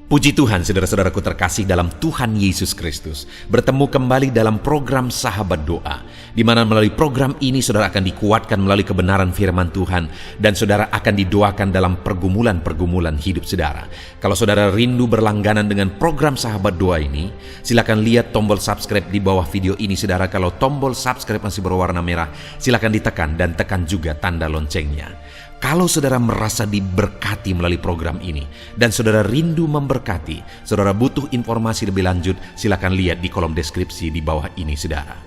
Puji Tuhan, saudara-saudaraku terkasih dalam Tuhan Yesus Kristus. Bertemu kembali dalam program Sahabat Doa, di mana melalui program ini saudara akan dikuatkan melalui kebenaran firman Tuhan, dan saudara akan didoakan dalam pergumulan-pergumulan hidup saudara. Kalau saudara rindu berlangganan dengan program Sahabat Doa ini, silakan lihat tombol subscribe di bawah video ini saudara. Kalau tombol subscribe masih berwarna merah, silakan ditekan dan tekan juga tanda loncengnya. Kalau saudara merasa diberkati melalui program ini dan saudara rindu memberkati, saudara butuh informasi lebih lanjut, silakan lihat di kolom deskripsi di bawah ini saudara.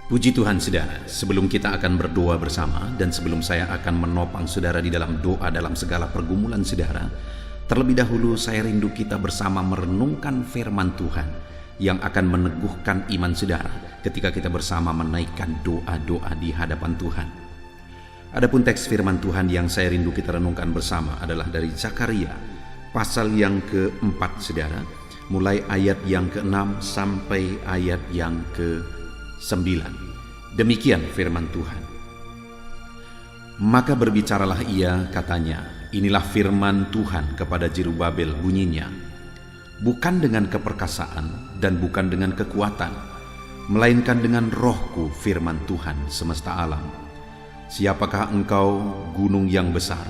Puji Tuhan saudara, sebelum kita akan berdoa bersama dan sebelum saya akan menopang saudara di dalam doa dalam segala pergumulan saudara, terlebih dahulu saya rindu kita bersama merenungkan firman Tuhan yang akan meneguhkan iman saudara ketika kita bersama menaikkan doa-doa di hadapan Tuhan. Adapun teks firman Tuhan yang saya rindu kita renungkan bersama adalah dari Zakaria pasal yang keempat saudara, mulai ayat yang ke-6 sampai ayat yang ke-9. Demikian firman Tuhan. Maka berbicaralah ia, katanya, inilah firman Tuhan kepada Zerubabel bunyinya, bukan dengan keperkasaan dan bukan dengan kekuatan, melainkan dengan rohku, firman Tuhan semesta alam. Siapakah engkau, gunung yang besar?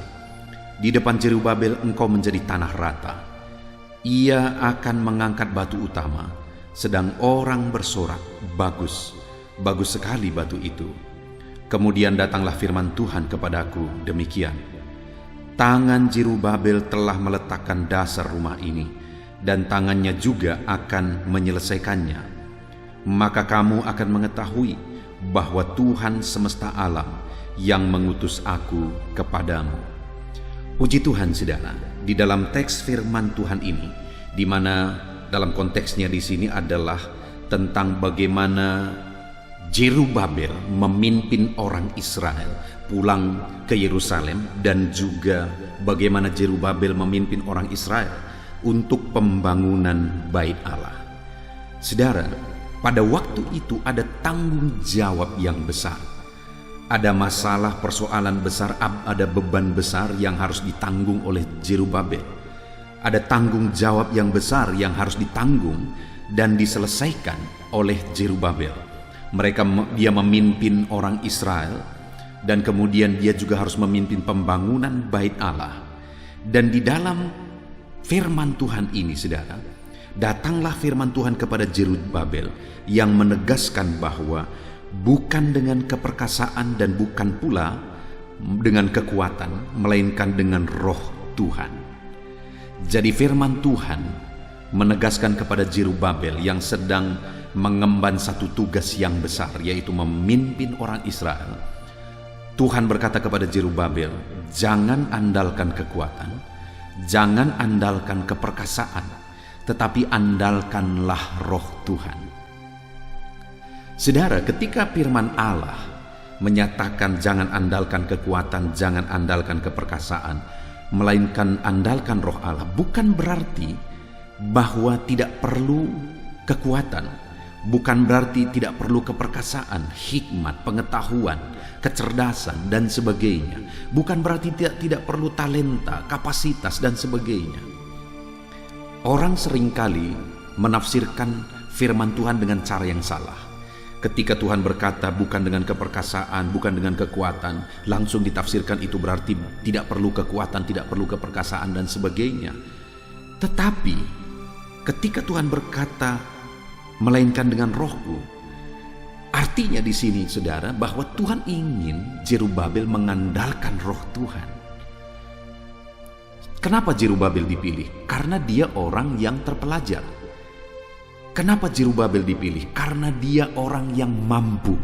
Di depan Zerubabel engkau menjadi tanah rata. Ia akan mengangkat batu utama, sedang orang bersorak, bagus, bagus sekali batu itu. Kemudian datanglah firman Tuhan kepadaku, demikian. Tangan Zerubabel telah meletakkan dasar rumah ini, dan tangannya juga akan menyelesaikannya. Maka kamu akan mengetahui bahwa Tuhan semesta alam yang mengutus aku kepadamu. Puji Tuhan saudara, di dalam teks firman Tuhan ini, di mana dalam konteksnya di sini adalah tentang bagaimana Zerubabel memimpin orang Israel pulang ke Yerusalem, dan juga bagaimana Zerubabel memimpin orang Israel untuk pembangunan Bait Allah. Saudara, pada waktu itu ada tanggung jawab yang besar. Ada masalah, persoalan besar, ada beban besar yang harus ditanggung oleh Zerubabel. Ada tanggung jawab yang besar yang harus ditanggung dan diselesaikan oleh Zerubabel. Dia memimpin orang Israel, dan kemudian dia juga harus memimpin pembangunan Bait Allah. Dan di dalam firman Tuhan ini saudara, datanglah firman Tuhan kepada Zerubabel yang menegaskan bahwa bukan dengan keperkasaan dan bukan pula dengan kekuatan, melainkan dengan roh Tuhan. Jadi firman Tuhan menegaskan kepada Zerubabel yang sedang mengemban satu tugas yang besar, yaitu memimpin orang Israel. Tuhan berkata kepada Zerubabel, jangan andalkan kekuatan, jangan andalkan keperkasaan, tetapi andalkanlah roh Tuhan. Saudara, ketika firman Allah menyatakan jangan andalkan kekuatan, jangan andalkan keperkasaan, melainkan andalkan roh Allah, bukan berarti bahwa tidak perlu kekuatan, bukan berarti tidak perlu keperkasaan, hikmat, pengetahuan, kecerdasan, dan sebagainya. Bukan berarti tidak perlu talenta, kapasitas, dan sebagainya. Orang seringkali menafsirkan firman Tuhan dengan cara yang salah. Ketika Tuhan berkata bukan dengan keperkasaan, bukan dengan kekuatan, langsung ditafsirkan itu berarti tidak perlu kekuatan, tidak perlu keperkasaan, dan sebagainya. Tetapi ketika Tuhan berkata melainkan dengan rohku, artinya di sini saudara bahwa Tuhan ingin Zerubabel mengandalkan roh Tuhan. Kenapa Zerubabel dipilih? Karena dia orang yang terpelajar. Kenapa Zerubabel dipilih? Karena dia orang yang mampu.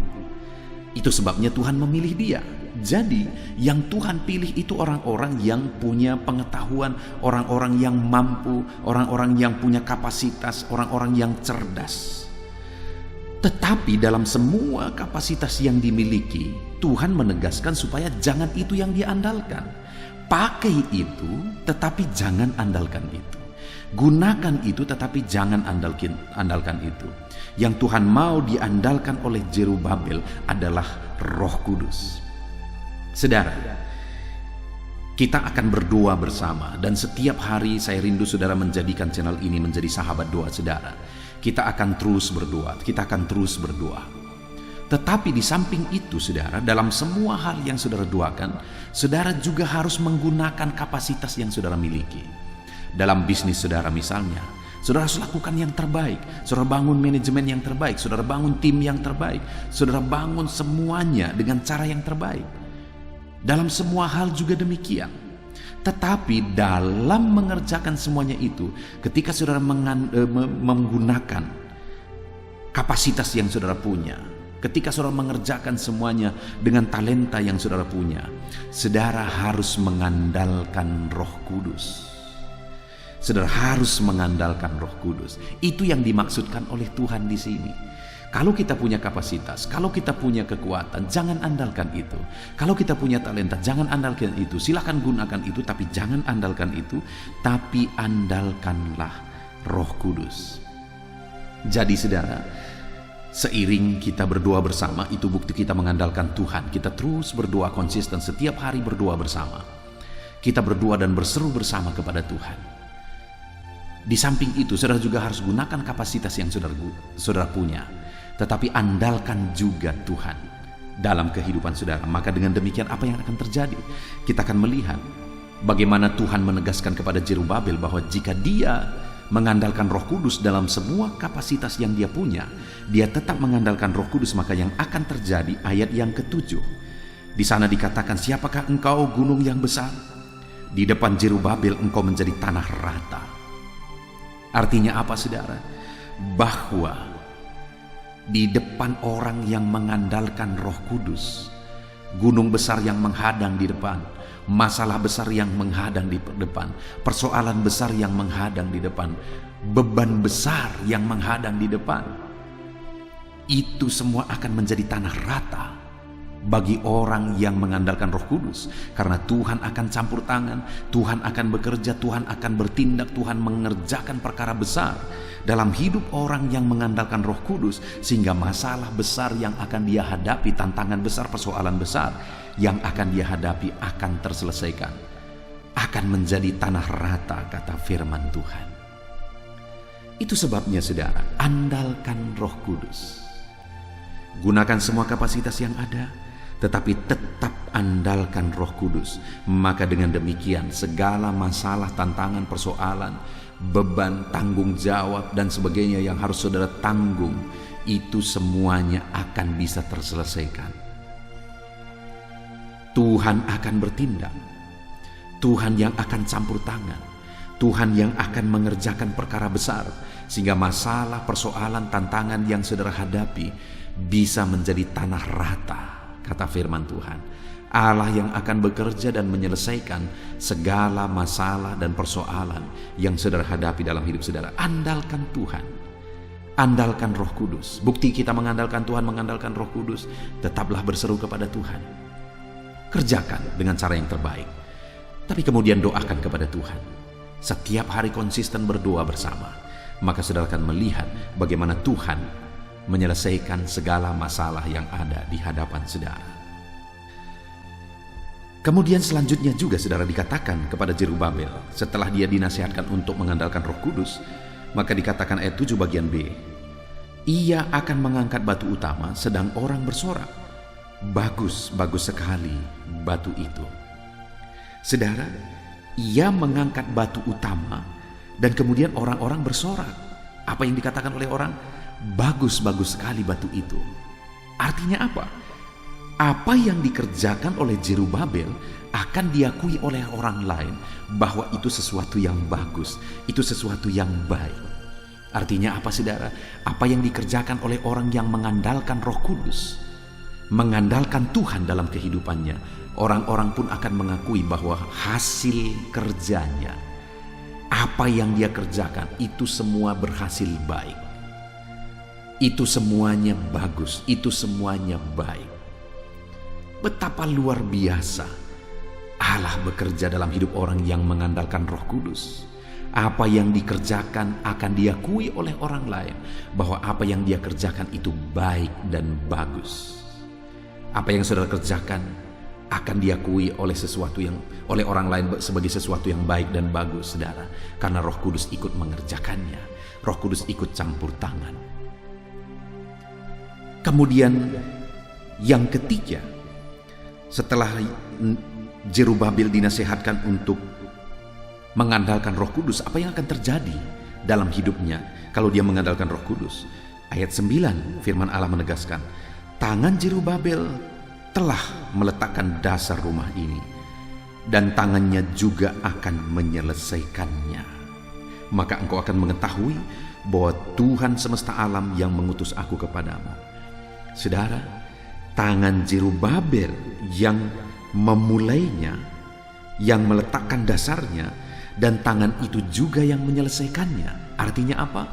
Itu sebabnya Tuhan memilih dia. Jadi yang Tuhan pilih itu orang-orang yang punya pengetahuan, orang-orang yang mampu, orang-orang yang punya kapasitas, orang-orang yang cerdas. Tetapi dalam semua kapasitas yang dimiliki, Tuhan menegaskan supaya jangan itu yang diandalkan. Pakai itu, tetapi jangan andalkan itu. Gunakan itu, tetapi jangan andalkan itu. Yang Tuhan mau diandalkan oleh Zerubabel adalah Roh Kudus. Saudara, Kita akan berdoa bersama, dan setiap hari saya rindu saudara menjadikan channel ini menjadi sahabat doa saudara. Kita akan terus berdoa, kita akan terus berdoa. Tetapi di samping itu saudara, dalam semua hal yang saudara doakan, saudara juga harus menggunakan kapasitas yang saudara miliki. Dalam bisnis saudara misalnya, saudara harus lakukan yang terbaik. Saudara bangun manajemen yang terbaik, saudara bangun tim yang terbaik, saudara bangun semuanya dengan cara yang terbaik. Dalam semua hal juga demikian. Tetapi dalam mengerjakan semuanya itu, ketika saudara menggunakan kapasitas yang saudara punya, ketika saudara mengerjakan semuanya dengan talenta yang saudara punya, saudara harus mengandalkan Roh Kudus. Saudara harus mengandalkan Roh Kudus. Itu yang dimaksudkan oleh Tuhan di sini. Kalau kita punya kapasitas, kalau kita punya kekuatan, jangan andalkan itu. Kalau kita punya talenta, jangan andalkan itu. Silakan gunakan itu, tapi jangan andalkan itu. Tapi andalkanlah Roh Kudus. Jadi saudara, seiring kita berdoa bersama, itu bukti kita mengandalkan Tuhan. Kita terus berdoa konsisten, setiap hari berdoa bersama. Kita berdoa dan berseru bersama kepada Tuhan. Di samping itu, saudara juga harus gunakan kapasitas yang saudara punya. Tetapi andalkan juga Tuhan dalam kehidupan saudara. Maka dengan demikian apa yang akan terjadi? Kita akan melihat bagaimana Tuhan menegaskan kepada Zerubabel bahwa jika dia mengandalkan Roh Kudus dalam semua kapasitas yang dia punya, dia tetap mengandalkan Roh Kudus, maka yang akan terjadi ayat yang ke-7. Di sana dikatakan, siapakah engkau gunung yang besar? Di depan Zerubabel engkau menjadi tanah rata. Artinya apa saudara? Bahwa di depan orang yang mengandalkan Roh Kudus, gunung besar yang menghadang di depan, masalah besar yang menghadang di depan, persoalan besar yang menghadang di depan, beban besar yang menghadang di depan, itu semua akan menjadi tanah rata bagi orang yang mengandalkan Roh Kudus. Karena Tuhan akan campur tangan, Tuhan akan bekerja, Tuhan akan bertindak, Tuhan mengerjakan perkara besar dalam hidup orang yang mengandalkan Roh Kudus, sehingga masalah besar yang akan dia hadapi, tantangan besar, persoalan besar yang akan dia hadapi akan terselesaikan, akan menjadi tanah rata, kata firman Tuhan. Itu sebabnya saudara, andalkan Roh Kudus. Gunakan semua kapasitas yang ada, tetapi tetap andalkan Roh Kudus. Maka dengan demikian segala masalah, tantangan, persoalan, beban, tanggung jawab dan sebagainya yang harus saudara tanggung, itu semuanya akan bisa terselesaikan. Tuhan akan bertindak, Tuhan yang akan campur tangan, Tuhan yang akan mengerjakan perkara besar, sehingga masalah, persoalan, tantangan yang saudara hadapi bisa menjadi tanah rata, kata firman Tuhan. Allah yang akan bekerja dan menyelesaikan segala masalah dan persoalan yang saudara hadapi dalam hidup saudara. Andalkan Tuhan, andalkan Roh Kudus. Bukti kita mengandalkan Tuhan, mengandalkan Roh Kudus, tetaplah berseru kepada Tuhan. Kerjakan dengan cara yang terbaik, tapi kemudian doakan kepada Tuhan. Setiap hari konsisten berdoa bersama, maka saudara akan melihat bagaimana Tuhan menyelesaikan segala masalah yang ada di hadapan saudara. Kemudian selanjutnya juga saudara dikatakan kepada Zerubabel, setelah dia dinasihatkan untuk mengandalkan Roh Kudus, maka dikatakan ayat 7 bagian B, ia akan mengangkat batu utama sedang orang bersorak, bagus, bagus sekali batu itu. Saudara, ia mengangkat batu utama dan kemudian orang-orang bersorak. Apa yang dikatakan oleh orang? Bagus, bagus sekali batu itu. Artinya apa? Apa yang dikerjakan oleh Zerubabel akan diakui oleh orang lain bahwa itu sesuatu yang bagus, itu sesuatu yang baik. Artinya apa saudara? Apa yang dikerjakan oleh orang yang mengandalkan Roh Kudus, mengandalkan Tuhan dalam kehidupannya, orang-orang pun akan mengakui bahwa hasil kerjanya, apa yang dia kerjakan, itu semua berhasil baik. Itu semuanya bagus, itu semuanya baik. Betapa luar biasa Allah bekerja dalam hidup orang yang mengandalkan Roh Kudus. Apa yang dikerjakan akan diakui oleh orang lain bahwa apa yang dia kerjakan itu baik dan bagus. Apa yang saudara kerjakan akan diakui oleh orang lain sebagai sesuatu yang baik dan bagus, saudara, karena Roh Kudus ikut mengerjakannya. Roh Kudus ikut campur tangan. Kemudian yang ketiga, setelah Zerubabel dinasehatkan untuk mengandalkan Roh Kudus, apa yang akan terjadi dalam hidupnya kalau dia mengandalkan Roh Kudus? Ayat 9, firman Allah menegaskan, tangan Zerubabel telah meletakkan dasar rumah ini, dan tangannya juga akan menyelesaikannya. Maka engkau akan mengetahui bahwa Tuhan semesta alam yang mengutus aku kepadamu. Saudara, tangan Zerubabel yang memulainya, yang meletakkan dasarnya, dan tangan itu juga yang menyelesaikannya. Artinya apa?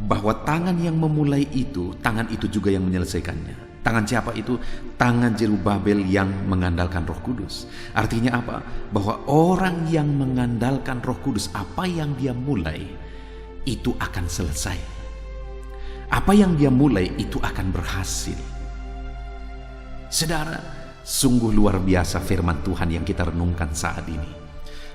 Bahwa tangan yang memulai itu, tangan itu juga yang menyelesaikannya. Tangan siapa itu? Tangan Zerubabel yang mengandalkan Roh Kudus. Artinya apa? Bahwa orang yang mengandalkan Roh Kudus, apa yang dia mulai itu akan selesai. Apa yang dia mulai itu akan berhasil. Saudara, sungguh luar biasa firman Tuhan yang kita renungkan saat ini.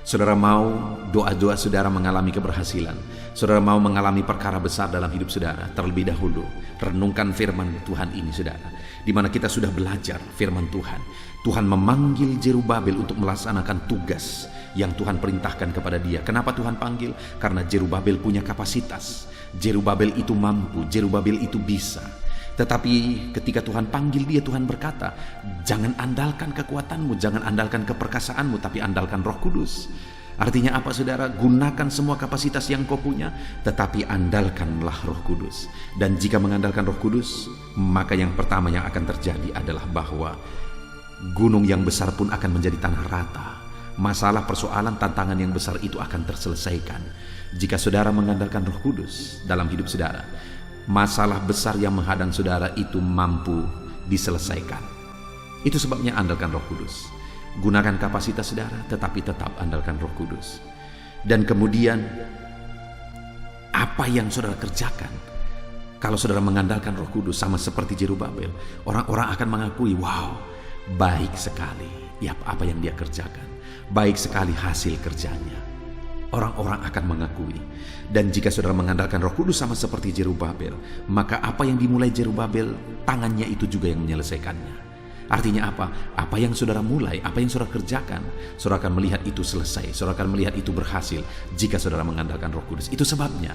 Saudara mau doa-doa saudara mengalami keberhasilan, saudara mau mengalami perkara besar dalam hidup saudara, terlebih dahulu renungkan firman Tuhan ini, saudara, di mana kita sudah belajar firman Tuhan. Tuhan memanggil Zerubabel untuk melaksanakan tugas yang Tuhan perintahkan kepada dia. Kenapa Tuhan panggil? Karena Zerubabel punya kapasitas, Zerubabel itu mampu, Zerubabel itu bisa. Tetapi ketika Tuhan panggil dia, Tuhan berkata, jangan andalkan kekuatanmu, jangan andalkan keperkasaanmu, tapi andalkan Roh Kudus. Artinya apa, saudara? Gunakan semua kapasitas yang kau punya, tetapi andalkanlah Roh Kudus. Dan jika mengandalkan Roh Kudus, maka yang pertama yang akan terjadi adalah bahwa gunung yang besar pun akan menjadi tanah rata. Masalah, persoalan, tantangan yang besar itu akan terselesaikan jika saudara mengandalkan Roh Kudus dalam hidup saudara. Masalah besar yang menghadang saudara itu mampu diselesaikan. Itu sebabnya andalkan Roh Kudus. Gunakan kapasitas saudara, tetapi tetap andalkan Roh Kudus. Dan kemudian, apa yang saudara kerjakan kalau saudara mengandalkan Roh Kudus, sama seperti Zerubabel, orang-orang akan mengakui, wow, baik sekali ya apa yang dia kerjakan, baik sekali hasil kerjanya. Orang-orang akan mengakui. Dan jika saudara mengandalkan Roh Kudus sama seperti Zerubabel, maka apa yang dimulai Zerubabel, tangannya itu juga yang menyelesaikannya. Artinya apa? Apa yang saudara mulai, apa yang saudara kerjakan, saudara akan melihat itu selesai, saudara akan melihat itu berhasil jika saudara mengandalkan Roh Kudus. Itu sebabnya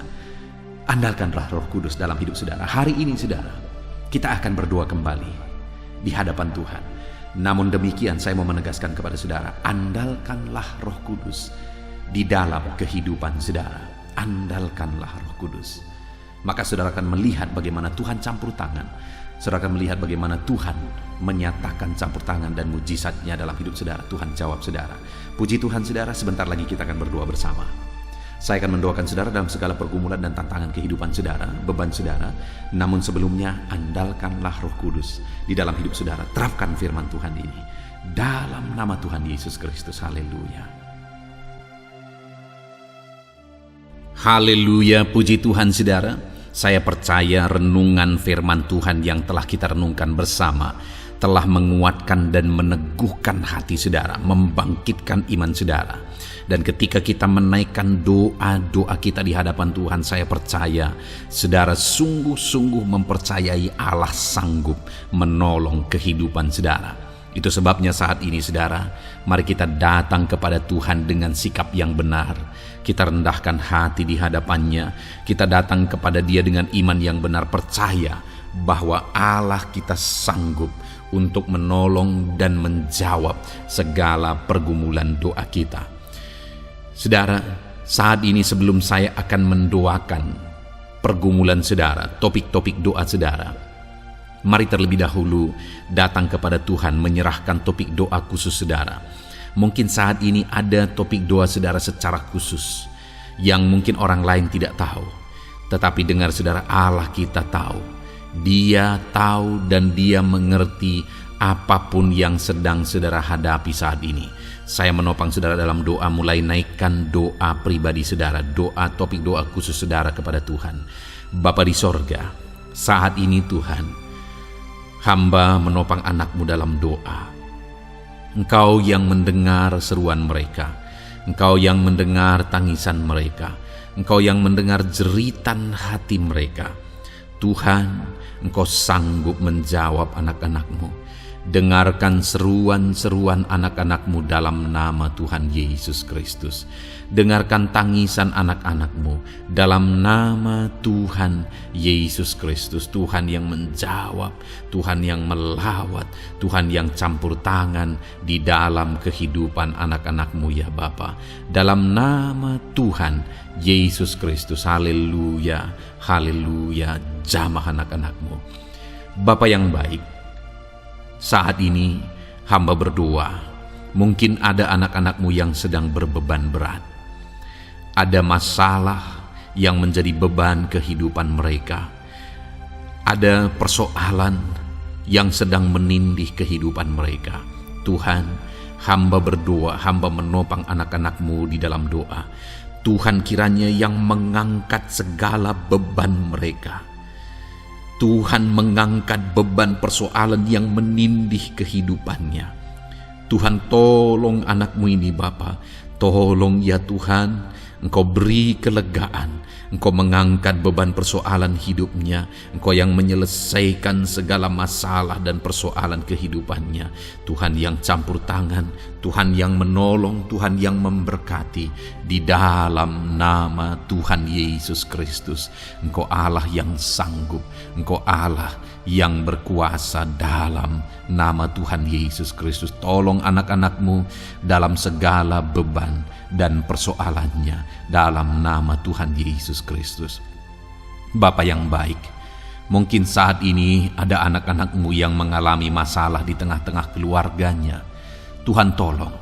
andalkanlah Roh Kudus dalam hidup saudara. Hari ini saudara, kita akan berdoa kembali di hadapan Tuhan. Namun demikian saya mau menegaskan kepada saudara, andalkanlah Roh Kudus di dalam kehidupan saudara. Andalkanlah Roh Kudus. Maka saudara akan melihat bagaimana Tuhan campur tangan. Saudara akan melihat bagaimana Tuhan menyatakan campur tangan dan mujizatnya dalam hidup saudara. Tuhan jawab saudara. Puji Tuhan saudara, sebentar lagi kita akan berdoa bersama. Saya akan mendoakan saudara dalam segala pergumulan dan tantangan kehidupan saudara, beban saudara. Namun sebelumnya, andalkanlah Roh Kudus di dalam hidup saudara. Terapkan firman Tuhan ini dalam nama Tuhan Yesus Kristus. Haleluya. Haleluya, puji Tuhan saudara. Saya percaya renungan firman Tuhan yang telah kita renungkan bersama telah menguatkan dan meneguhkan hati saudara, membangkitkan iman saudara. Dan ketika kita menaikkan doa-doa kita di hadapan Tuhan, saya percaya saudara sungguh-sungguh mempercayai Allah sanggup menolong kehidupan saudara. Itu sebabnya saat ini saudara, mari kita datang kepada Tuhan dengan sikap yang benar. Kita rendahkan hati di hadapannya. Kita datang kepada Dia dengan iman yang benar, percaya bahwa Allah kita sanggup untuk menolong dan menjawab segala pergumulan doa kita. Saudara, saat ini sebelum saya akan mendoakan pergumulan saudara, topik-topik doa saudara, mari terlebih dahulu datang kepada Tuhan menyerahkan topik doa khusus saudara. Mungkin saat ini ada topik doa saudara secara khusus yang mungkin orang lain tidak tahu. Tetapi dengar saudara, Allah kita tahu. Dia tahu dan Dia mengerti apapun yang sedang saudara hadapi saat ini. Saya menopang saudara dalam doa, mulai naikkan doa pribadi saudara, doa topik doa khusus saudara kepada Tuhan. Bapa di sorga, saat ini Tuhan, hamba menopang anak-Mu dalam doa. Engkau yang mendengar seruan mereka, Engkau yang mendengar tangisan mereka, Engkau yang mendengar jeritan hati mereka. Tuhan, Engkau sanggup menjawab anak-anak-Mu. Dengarkan seruan-seruan anak-anak-Mu dalam nama Tuhan Yesus Kristus. Dengarkan tangisan anak-anak-Mu dalam nama Tuhan Yesus Kristus. Tuhan yang menjawab, Tuhan yang melawat, Tuhan yang campur tangan di dalam kehidupan anak-anak-Mu ya Bapa. Dalam nama Tuhan Yesus Kristus, haleluya, haleluya, jamah anak-anak-Mu. Bapa yang baik, saat ini hamba berdoa, mungkin ada anak-anak-Mu yang sedang berbeban berat. Ada masalah yang menjadi beban kehidupan mereka. Ada persoalan yang sedang menindih kehidupan mereka. Tuhan, hamba berdoa, hamba menopang anak-anak-Mu di dalam doa. Tuhan kiranya yang mengangkat segala beban mereka. Tuhan mengangkat beban persoalan yang menindih kehidupannya. Tuhan, tolong anak-Mu ini Bapa. Tolong ya Tuhan, Engkau beri kelegaan. Engkau mengangkat beban persoalan hidupnya. Engkau yang menyelesaikan segala masalah dan persoalan kehidupannya. Tuhan yang campur tangan, Tuhan yang menolong, Tuhan yang memberkati. Di dalam nama Tuhan Yesus Kristus, Engkau Allah yang sanggup, Engkau Allah yang berkuasa. Dalam nama Tuhan Yesus Kristus, tolong anak-anak-Mu dalam segala beban dan persoalannya dalam nama Tuhan Yesus Kristus. Bapa yang baik, mungkin saat ini ada anak-anak-Mu yang mengalami masalah di tengah-tengah keluarganya. Tuhan tolong,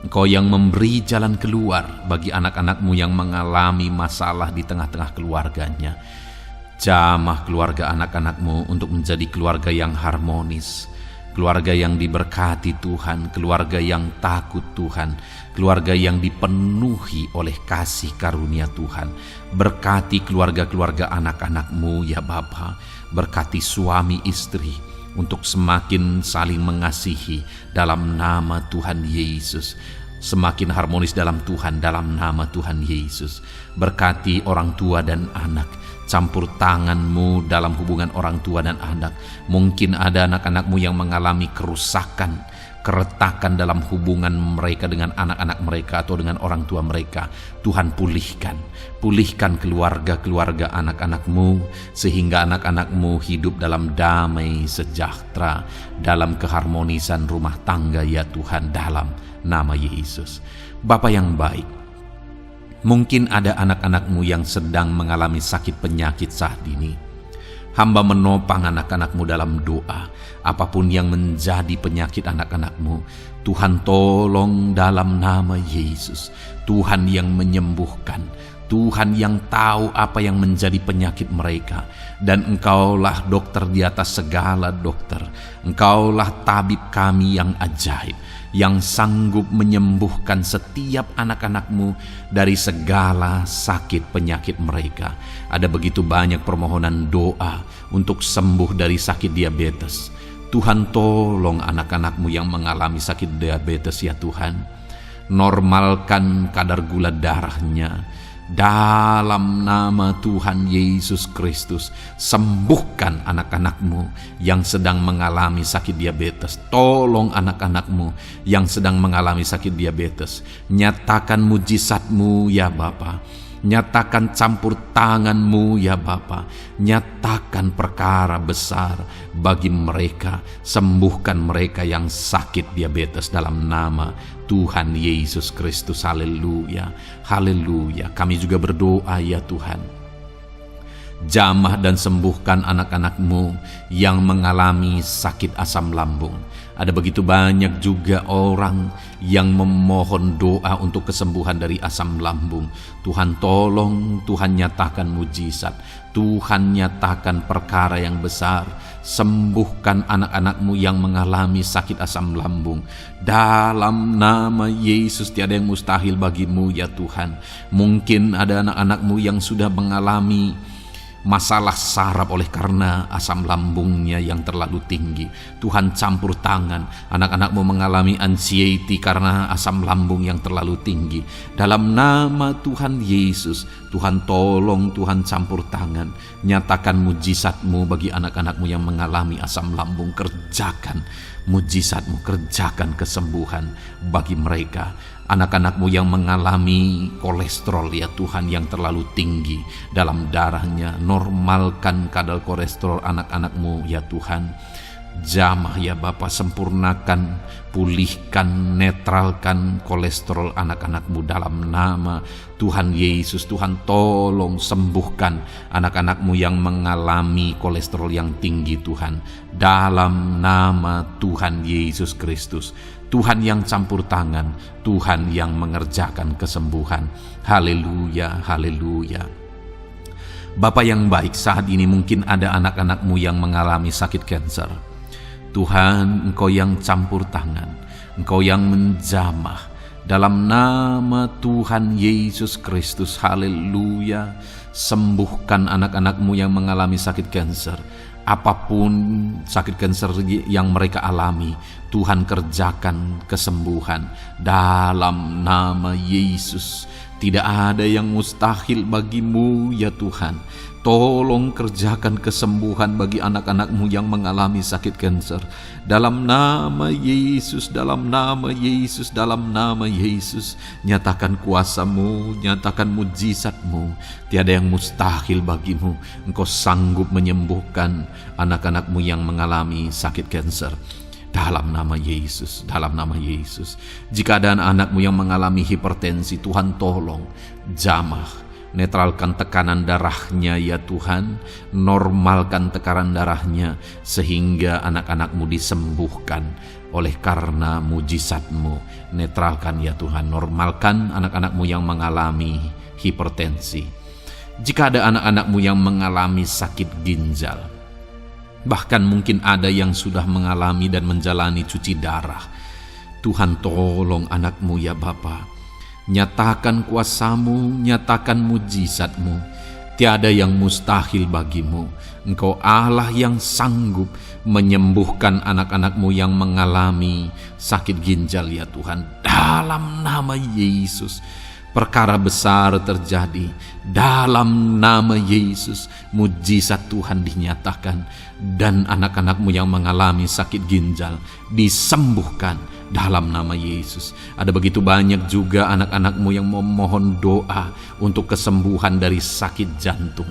Engkau yang memberi jalan keluar bagi anak-anak-Mu yang mengalami masalah di tengah-tengah keluarganya. Jamah keluarga anak-anak-Mu untuk menjadi keluarga yang harmonis, keluarga yang diberkati Tuhan, keluarga yang takut Tuhan, keluarga yang dipenuhi oleh kasih karunia Tuhan. Berkati keluarga-keluarga anak-anak-Mu ya Bapa, berkati suami istri untuk semakin saling mengasihi dalam nama Tuhan Yesus, semakin harmonis dalam Tuhan dalam nama Tuhan Yesus. Berkati orang tua dan anak, campur tangan-Mu dalam hubungan orang tua dan anak. Mungkin ada anak-anak-Mu yang mengalami kerusakan, keretakan dalam hubungan mereka dengan anak-anak mereka atau dengan orang tua mereka. Tuhan pulihkan keluarga-keluarga anak-anak-Mu, sehingga anak-anak-Mu hidup dalam damai sejahtera, dalam keharmonisan rumah tangga ya Tuhan, dalam nama Yesus. Bapa yang baik, mungkin ada anak-anak-Mu yang sedang mengalami sakit penyakit saat ini. Hamba menopang anak-anak-Mu dalam doa. Apapun yang menjadi penyakit anak-anak-Mu, Tuhan tolong dalam nama Yesus. Tuhan yang menyembuhkan, Tuhan yang tahu apa yang menjadi penyakit mereka. Dan Engkaulah dokter di atas segala dokter. Engkaulah tabib kami yang ajaib, yang sanggup menyembuhkan setiap anak-anak-Mu dari segala sakit penyakit mereka. Ada begitu banyak permohonan doa untuk sembuh dari sakit diabetes. Tuhan tolong anak-anak-Mu yang mengalami sakit diabetes ya Tuhan. Normalkan kadar gula darahnya. Dalam nama Tuhan Yesus Kristus, sembuhkan anak-anak-Mu yang sedang mengalami sakit diabetes. Tolong anak-anak-Mu yang sedang mengalami sakit diabetes. Nyatakan mujizat-Mu ya Bapa. Nyatakan campur tangan-Mu ya Bapa. Nyatakan perkara besar bagi mereka. Sembuhkan mereka yang sakit diabetes dalam nama Tuhan Yesus Kristus. Haleluya, haleluya. Kami juga berdoa ya Tuhan, jamah dan sembuhkan anak-anak-Mu yang mengalami sakit asam lambung. Ada begitu banyak juga orang yang memohon doa untuk kesembuhan dari asam lambung. Tuhan tolong, Tuhan nyatakan mujizat, Tuhan nyatakan perkara yang besar. Sembuhkan anak-anak-Mu yang mengalami sakit asam lambung. Dalam nama Yesus, tiada yang mustahil bagi-Mu ya Tuhan. Mungkin ada anak-anak-Mu yang sudah mengalami masalah saraf oleh karena asam lambungnya yang terlalu tinggi. Tuhan campur tangan, anak-anakmu mengalami anxiety karena asam lambung yang terlalu tinggi. Dalam nama Tuhan Yesus, Tuhan tolong, Tuhan campur tangan. Nyatakan mujizat-Mu bagi anak-anak-Mu yang mengalami asam lambung. Kerjakan mujizat-Mu, kerjakan kesembuhan bagi mereka. Anak-anak-Mu yang mengalami kolesterol ya Tuhan yang terlalu tinggi dalam darahnya, normalkan kadar kolesterol anak-anak-Mu ya Tuhan. Jamah ya Bapa, sempurnakan, pulihkan, netralkan kolesterol anak-anak-Mu dalam nama Tuhan Yesus. Tuhan tolong sembuhkan anak-anak-Mu yang mengalami kolesterol yang tinggi Tuhan, dalam nama Tuhan Yesus Kristus. Tuhan yang campur tangan, Tuhan yang mengerjakan kesembuhan. Haleluya, haleluya. Bapa yang baik, saat ini mungkin ada anak-anak-Mu yang mengalami sakit kanker. Tuhan, Engkau yang campur tangan, Engkau yang menjamah, dalam nama Tuhan Yesus Kristus. Haleluya. Sembuhkan anak-anak-Mu yang mengalami sakit kanker. Apapun sakit kanker yang mereka alami, Tuhan kerjakan kesembuhan dalam nama Yesus. Tidak ada yang mustahil bagi-Mu ya Tuhan. Tolong kerjakan kesembuhan bagi anak-anak-Mu yang mengalami sakit kanker. Dalam nama Yesus, dalam nama Yesus, dalam nama Yesus. Nyatakan kuasa-Mu, nyatakan mujizat-Mu. Tiada yang mustahil bagi-Mu. Engkau sanggup menyembuhkan anak-anak-Mu yang mengalami sakit kanker. Dalam nama Yesus, dalam nama Yesus. Jika ada anak-anak-Mu yang mengalami hipertensi, Tuhan tolong jamah. Netralkan tekanan darahnya ya Tuhan, normalkan tekanan darahnya sehingga anak-anak-Mu disembuhkan oleh karena mujizat-Mu. Netralkan ya Tuhan, normalkan anak-anak-Mu yang mengalami hipertensi. Jika ada anak-anak-Mu yang mengalami sakit ginjal, bahkan mungkin ada yang sudah mengalami dan menjalani cuci darah, Tuhan tolong anak-Mu ya Bapa. Nyatakan kuasa-Mu, nyatakan mujizat-Mu. Tiada yang mustahil bagi-Mu. Engkau Allah yang sanggup menyembuhkan anak-anak-Mu yang mengalami sakit ginjal ya Tuhan. Dalam nama Yesus, perkara besar terjadi. Dalam nama Yesus, mujizat Tuhan dinyatakan. Dan anak-anak-Mu yang mengalami sakit ginjal disembuhkan dalam nama Yesus. Ada begitu banyak juga anak-anak-Mu yang memohon doa untuk kesembuhan dari sakit jantung.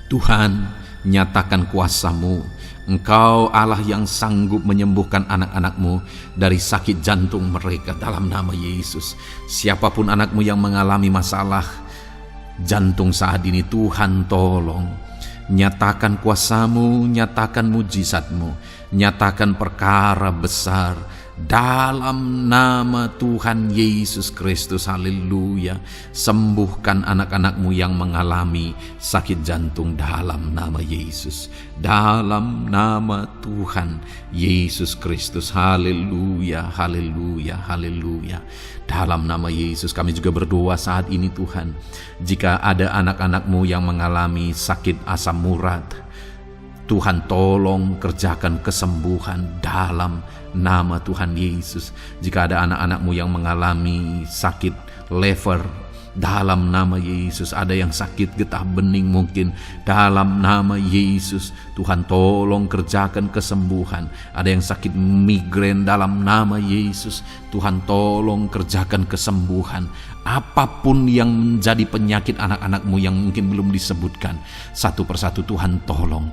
Tuhan, nyatakan kuasa-Mu. Engkau Allah yang sanggup menyembuhkan anak-anak-Mu dari sakit jantung mereka dalam nama Yesus. Siapapun anak-Mu yang mengalami masalah jantung saat ini, Tuhan tolong. Nyatakan kuasa-Mu, nyatakan mujizat-Mu, nyatakan perkara besar dalam nama Tuhan Yesus Kristus. Haleluya. Sembuhkan anak-anak-Mu yang mengalami sakit jantung dalam nama Yesus. Dalam nama Tuhan Yesus Kristus. Haleluya, haleluya, haleluya. Dalam nama Yesus kami juga berdoa saat ini Tuhan. Jika ada anak-anak-Mu yang mengalami sakit asam urat, Tuhan tolong kerjakan kesembuhan dalam nama Tuhan Yesus. Jika ada anak-anak-Mu yang mengalami sakit liver, dalam nama Yesus. Ada yang sakit getah bening mungkin, dalam nama Yesus Tuhan tolong kerjakan kesembuhan. Ada yang sakit migrain, dalam nama Yesus Tuhan tolong kerjakan kesembuhan. Apapun yang menjadi penyakit anak-anak-Mu yang mungkin belum disebutkan, satu persatu Tuhan tolong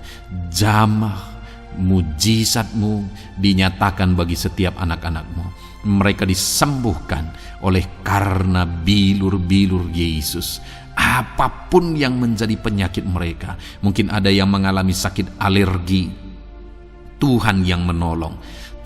jamah mujizat-Mu dinyatakan bagi setiap anak-anak-Mu. Mereka disembuhkan oleh karena bilur-bilur Yesus. Apapun yang menjadi penyakit mereka, mungkin ada yang mengalami sakit alergi, Tuhan yang menolong.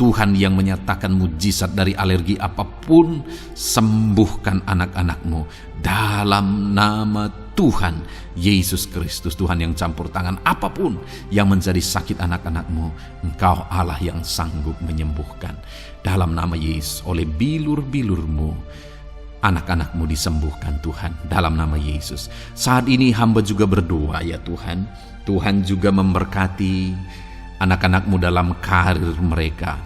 Tuhan yang menyatakan mujizat dari alergi apapun, sembuhkan anak-anak-Mu dalam nama Tuhan Yesus Kristus. Tuhan yang campur tangan, apapun yang menjadi sakit anak-anak-Mu, Engkau Allah yang sanggup menyembuhkan. Dalam nama Yesus, oleh bilur-bilur-Mu anak-anak-Mu disembuhkan Tuhan, dalam nama Yesus. Saat ini hamba juga berdoa ya Tuhan, Tuhan juga memberkati anak-anak-Mu dalam karir mereka,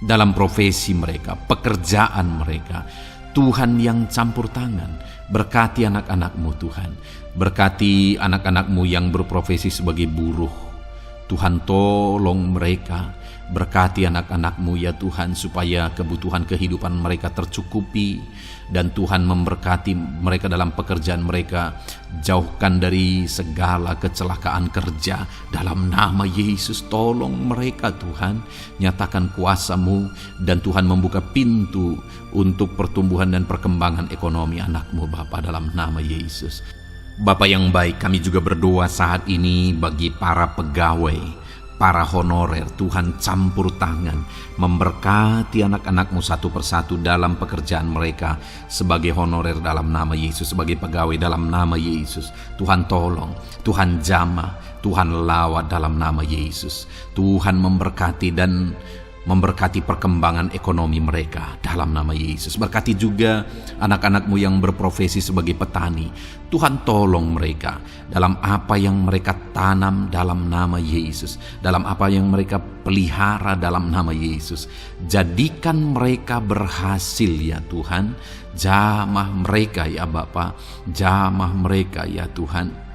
dalam profesi mereka, pekerjaan mereka. Tuhan yang campur tangan, berkati anak-anak-Mu Tuhan, berkati anak-anak-Mu yang berprofesi sebagai buruh. Tuhan tolong mereka, berkati anak-anak-Mu ya Tuhan, supaya kebutuhan kehidupan mereka tercukupi, dan Tuhan memberkati mereka dalam pekerjaan mereka. Jauhkan dari segala kecelakaan kerja dalam nama Yesus. Tolong mereka Tuhan, nyatakan kuasa-Mu, dan Tuhan membuka pintu untuk pertumbuhan dan perkembangan ekonomi anak-Mu Bapa, dalam nama Yesus. Bapa yang baik, kami juga berdoa saat ini bagi para pegawai, para honorer. Tuhan campur tangan, memberkati anak-anak-Mu satu persatu dalam pekerjaan mereka sebagai honorer dalam nama Yesus, sebagai pegawai dalam nama Yesus. Tuhan tolong, Tuhan jamah, Tuhan lawat dalam nama Yesus. Tuhan memberkati dan memberkati perkembangan ekonomi mereka dalam nama Yesus. Berkati juga anak-anak-Mu yang berprofesi sebagai petani. Tuhan tolong mereka dalam apa yang mereka tanam dalam nama Yesus, dalam apa yang mereka pelihara dalam nama Yesus. Jadikan mereka berhasil ya Tuhan. Jamah mereka ya Bapa, jamah mereka ya Tuhan.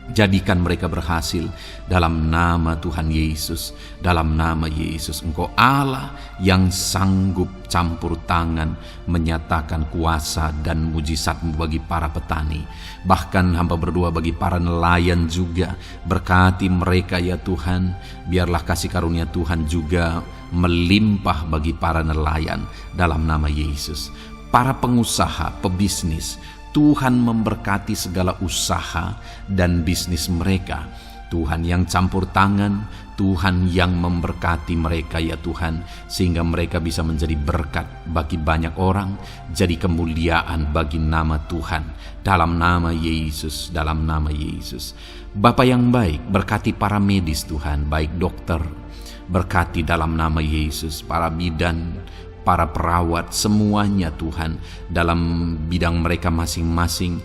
Jadikan mereka berhasil dalam nama Tuhan Yesus, dalam nama Yesus. Engkau Allah yang sanggup campur tangan, menyatakan kuasa dan mujizat-Mu bagi para petani. Bahkan hamba berdoa bagi para nelayan juga, berkati mereka ya Tuhan. Biarlah kasih karunia Tuhan juga melimpah bagi para nelayan dalam nama Yesus. Para pengusaha, pebisnis, Tuhan memberkati segala usaha dan bisnis mereka. Tuhan yang campur tangan, Tuhan yang memberkati mereka ya Tuhan, sehingga mereka bisa menjadi berkat bagi banyak orang, jadi kemuliaan bagi nama Tuhan, dalam nama Yesus, dalam nama Yesus. Bapa yang baik, berkati para medis Tuhan, baik dokter, berkati dalam nama Yesus, para bidan, para perawat, semuanya Tuhan, dalam bidang mereka masing-masing.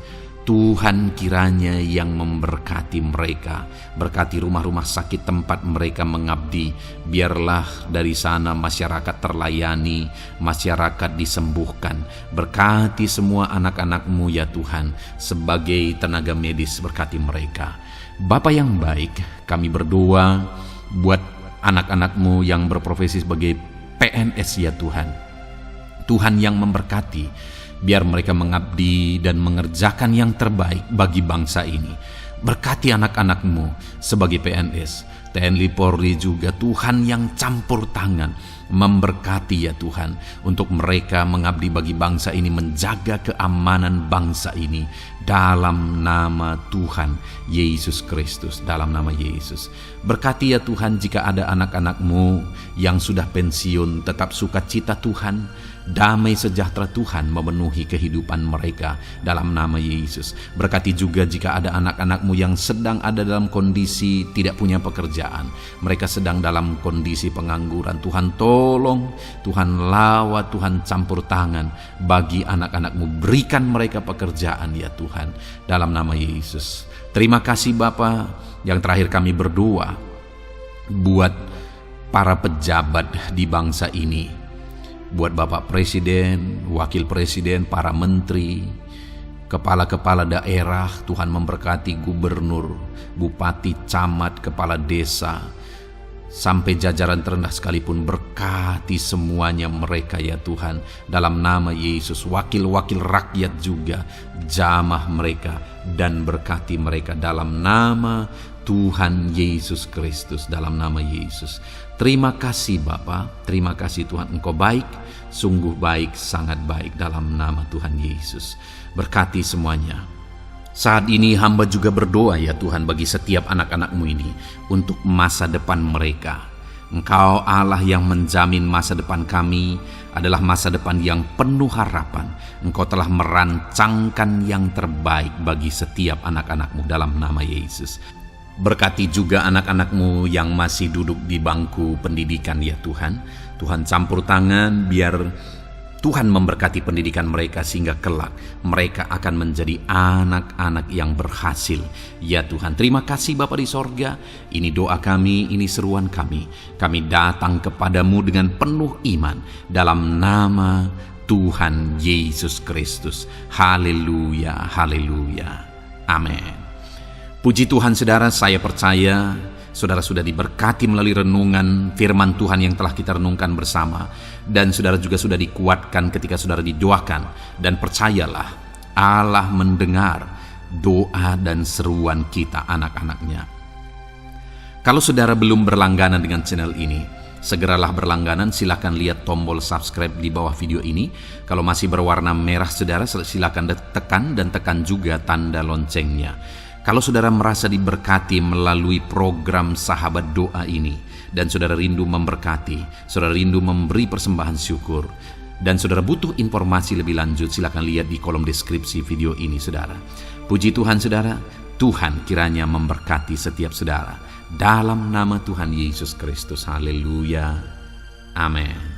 Tuhan kiranya yang memberkati mereka, berkati rumah-rumah sakit tempat mereka mengabdi. Biarlah dari sana masyarakat terlayani, masyarakat disembuhkan. Berkati semua anak-anak-Mu ya Tuhan, sebagai tenaga medis, berkati mereka. Bapa yang baik, kami berdoa buat anak-anak-Mu yang berprofesi sebagai PNS ya Tuhan. Tuhan yang memberkati, biar mereka mengabdi dan mengerjakan yang terbaik bagi bangsa ini. Berkati anak-anak-Mu sebagai PNS, TNI Polri juga, Tuhan yang campur tangan, memberkati ya Tuhan, untuk mereka mengabdi bagi bangsa ini, menjaga keamanan bangsa ini dalam nama Tuhan Yesus Kristus, dalam nama Yesus. Berkati ya Tuhan, jika ada anak-anak-Mu yang sudah pensiun, tetap sukacita Tuhan, damai sejahtera Tuhan memenuhi kehidupan mereka dalam nama Yesus. Berkati juga jika ada anak-anak-Mu yang sedang ada dalam kondisi tidak punya pekerjaan, mereka sedang dalam kondisi pengangguran. Tuhan tolong, Tuhan lawat, Tuhan campur tangan bagi anak-anak-Mu. Berikan mereka pekerjaan ya Tuhan, dalam nama Yesus. Terima kasih Bapa. Yang terakhir kami berdoa buat para pejabat di bangsa ini, buat Bapak Presiden, Wakil Presiden, para menteri, kepala-kepala daerah. Tuhan memberkati gubernur, bupati, camat, kepala desa, sampai jajaran terendah sekalipun. Berkati semuanya mereka ya Tuhan, dalam nama Yesus. Wakil-wakil rakyat juga, jamah mereka dan berkati mereka dalam nama Tuhan Yesus Kristus, dalam nama Yesus. Terima kasih Bapa, terima kasih Tuhan, Engkau baik, sungguh baik, sangat baik, dalam nama Tuhan Yesus. Berkati semuanya. Saat ini hamba juga berdoa ya Tuhan bagi setiap anak-anak-Mu ini, untuk masa depan mereka. Engkau Allah yang menjamin masa depan kami adalah masa depan yang penuh harapan. Engkau telah merancangkan yang terbaik bagi setiap anak-anak-Mu dalam nama Yesus. Berkati juga anak-anak-Mu yang masih duduk di bangku pendidikan ya Tuhan. Tuhan campur tangan, biar Tuhan memberkati pendidikan mereka sehingga kelak mereka akan menjadi anak-anak yang berhasil. Ya Tuhan, terima kasih Bapa di sorga. Ini doa kami, ini seruan kami. Kami datang kepadamu dengan penuh iman dalam nama Tuhan Yesus Kristus. Haleluya, haleluya. Amin. Puji Tuhan saudara, saya percaya saudara sudah diberkati melalui renungan firman Tuhan yang telah kita renungkan bersama. Dan saudara juga sudah dikuatkan ketika saudara didoakan. Dan percayalah, Allah mendengar doa dan seruan kita anak-anaknya. Kalau saudara belum berlangganan dengan channel ini, segeralah berlangganan. Silakan lihat tombol subscribe di bawah video ini. Kalau masih berwarna merah saudara, silakan tekan dan tekan juga tanda loncengnya. Kalau saudara merasa diberkati melalui program Sahabat Doa ini, dan saudara rindu memberkati, saudara rindu memberi persembahan syukur, dan saudara butuh informasi lebih lanjut, silakan lihat di kolom deskripsi video ini saudara. Puji Tuhan saudara, Tuhan kiranya memberkati setiap saudara. Dalam nama Tuhan Yesus Kristus, haleluya, amin.